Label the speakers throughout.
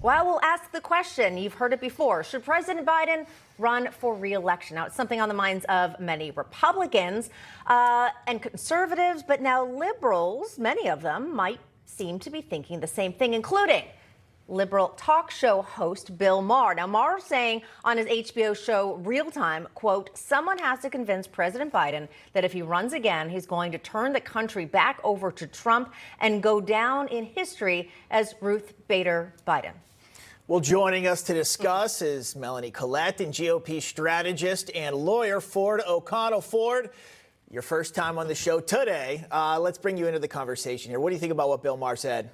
Speaker 1: Well, we'll ask the question. You've heard it before. Should President Biden run for re-election? Now, it's something on the minds of many Republicans and conservatives, but now liberals, many of them, might seem to be thinking the same thing, including liberal talk show host Bill Maher. Now, Maher saying on his HBO show Real Time, quote, someone has to convince President Biden that if he runs again, he's going to turn the country back over to Trump and go down in history as Ruth Bader Biden.
Speaker 2: Well, joining us to discuss is Melanie, Collette, and GOP strategist and lawyer Ford O'Connell. Ford, your first time on the show today. Let's bring you into the conversation here. What do you think about what Bill Maher said?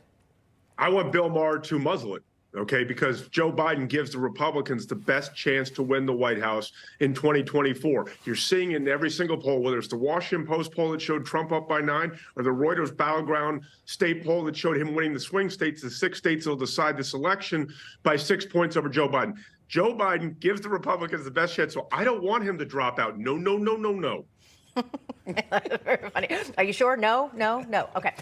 Speaker 3: I want Bill Maher to muzzle it, okay, because Joe Biden gives the Republicans the best chance to win the White House in 2024. You're seeing in every single poll, whether it's the Washington Post poll that showed Trump up by 9 or the Reuters battleground state poll that showed him winning the swing states, the 6 states that will decide this election by 6 points over Joe Biden. Joe Biden gives the Republicans the best chance, so I don't want him to drop out. No, no, no, no, no.
Speaker 1: Very funny. Are you sure? No. Okay.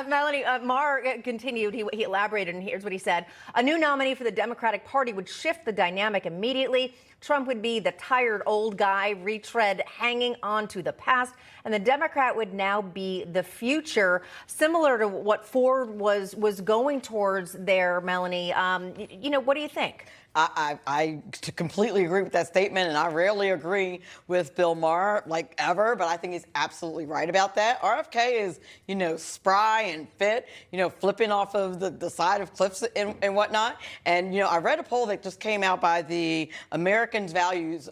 Speaker 1: Melanie, Maher continued. He elaborated, and here's what he said. A new nominee for the Democratic Party would shift the dynamic immediately. Trump would be the tired old guy, retread, hanging on to the past, and the Democrat would now be the future, similar to what Ford was going towards there, Melanie. What do you think?
Speaker 4: I completely agree with that statement, and I rarely agree with Bill Maher, like ever, but I think he's absolutely right about that. RFK is, spry and fit, flipping off of the side of cliffs and whatnot. And, I read a poll that just came out by the Americans Values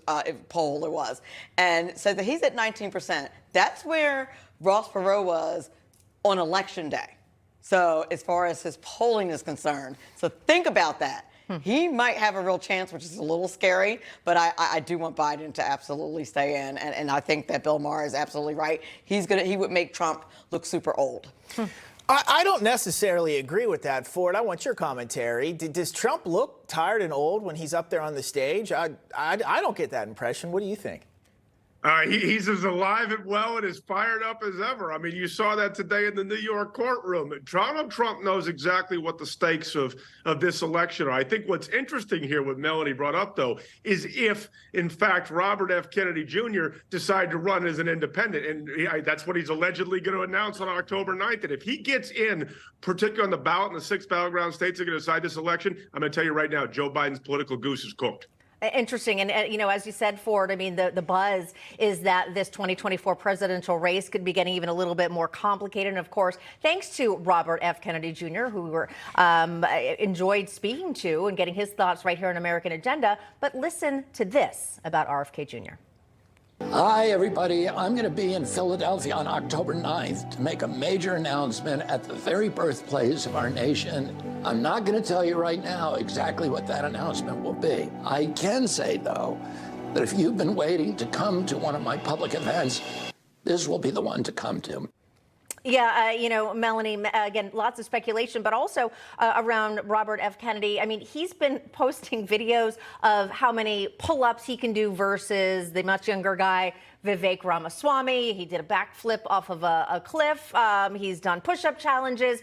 Speaker 4: poll, it was, and said that he's at 19%. That's where Ross Perot was on election day. So as far as his polling is concerned, so think about that. He might have a real chance, which is a little scary, but I do want Biden to absolutely stay in, and I think that Bill Maher is absolutely right. He would make Trump look super old.
Speaker 2: I don't necessarily agree with that, Ford. I want your commentary. Does Trump look tired and old when he's up there on the stage? I don't get that impression. What do you think?
Speaker 3: He's as alive and well and as fired up as ever. I mean, you saw that today in the New York courtroom. Donald Trump knows exactly what the stakes of this election are. I think what's interesting here, what Melanie brought up, though, is if, in fact, Robert F. Kennedy Jr. decided to run as an independent. And that's what he's allegedly going to announce on October 9th. And if he gets in, particularly on the ballot in the 6 battleground states that are going to decide this election, I'm going to tell you right now, Joe Biden's political goose is cooked.
Speaker 1: Interesting. And, as you said, Ford, I mean, the buzz is that this 2024 presidential race could be getting even a little bit more complicated. And, of course, thanks to Robert F. Kennedy Jr., who we enjoyed speaking to and getting his thoughts right here on American Agenda. But listen to this about RFK Jr.
Speaker 5: Hi, everybody. I'm going to be in Philadelphia on October 9th to make a major announcement at the very birthplace of our nation. I'm not going to tell you right now exactly what that announcement will be. I can say, though, that if you've been waiting to come to one of my public events, this will be the one to come to.
Speaker 1: Yeah, Melanie, again, lots of speculation, but also around Robert F. Kennedy. I mean, he's been posting videos of how many pull-ups he can do versus the much younger guy, Vivek Ramaswamy. He did a backflip off of a cliff. He's done push-up challenges.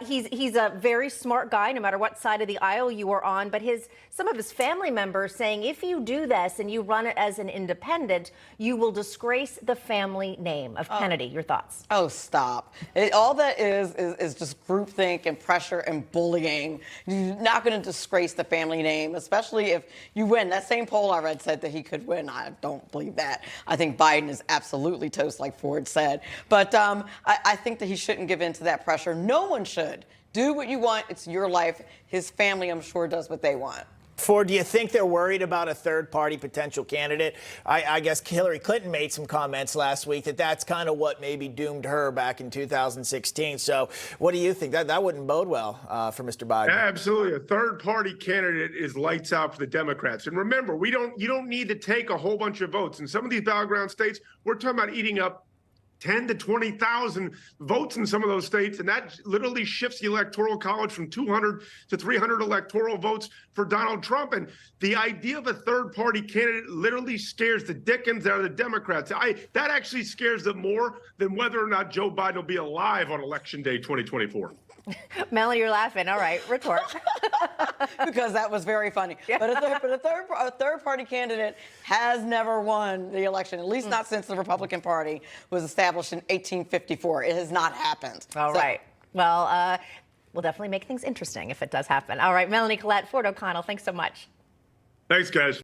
Speaker 1: He's a very smart guy, no matter what side of the aisle you are on. But some of his family members saying, if you do this and you run it as an independent, you will disgrace the family name of Kennedy. Your thoughts?
Speaker 4: Oh, stop. All that is just groupthink and pressure and bullying. You're not going to disgrace the family name, especially if you win. That same poll I read said that he could win. I don't believe that. I think Biden is absolutely toast, like Ford said. But I think that he shouldn't give in to that pressure. No one should. Do what you want. It's your life. His family, I'm sure, does what they want.
Speaker 2: Ford, do you think they're worried about a third-party potential candidate? I guess Hillary Clinton made some comments last week that's kind of what maybe doomed her back in 2016. So what do you think? That wouldn't bode well for Mr. Biden.
Speaker 3: Absolutely. A third-party candidate is lights out for the Democrats. And remember, you don't need to take a whole bunch of votes. In some of these battleground states, we're talking about eating up 10 to 20,000 votes in some of those states, and that literally shifts the electoral college from 200 to 300 electoral votes for Donald Trump. And the idea of a third-party candidate literally scares the dickens out of the Democrats. That actually scares them more than whether or not Joe Biden will be alive on Election Day 2024.
Speaker 1: Melanie, you're laughing. All right, retort.
Speaker 4: Because that was very funny. Yeah. But a third-party candidate has never won the election, at least not since the Republican Party was established in 1854. It has not happened.
Speaker 1: All right. Well, we'll definitely make things interesting if it does happen. All right, Melanie, Collette, Ford O'Connell, thanks so much.
Speaker 3: Thanks, guys.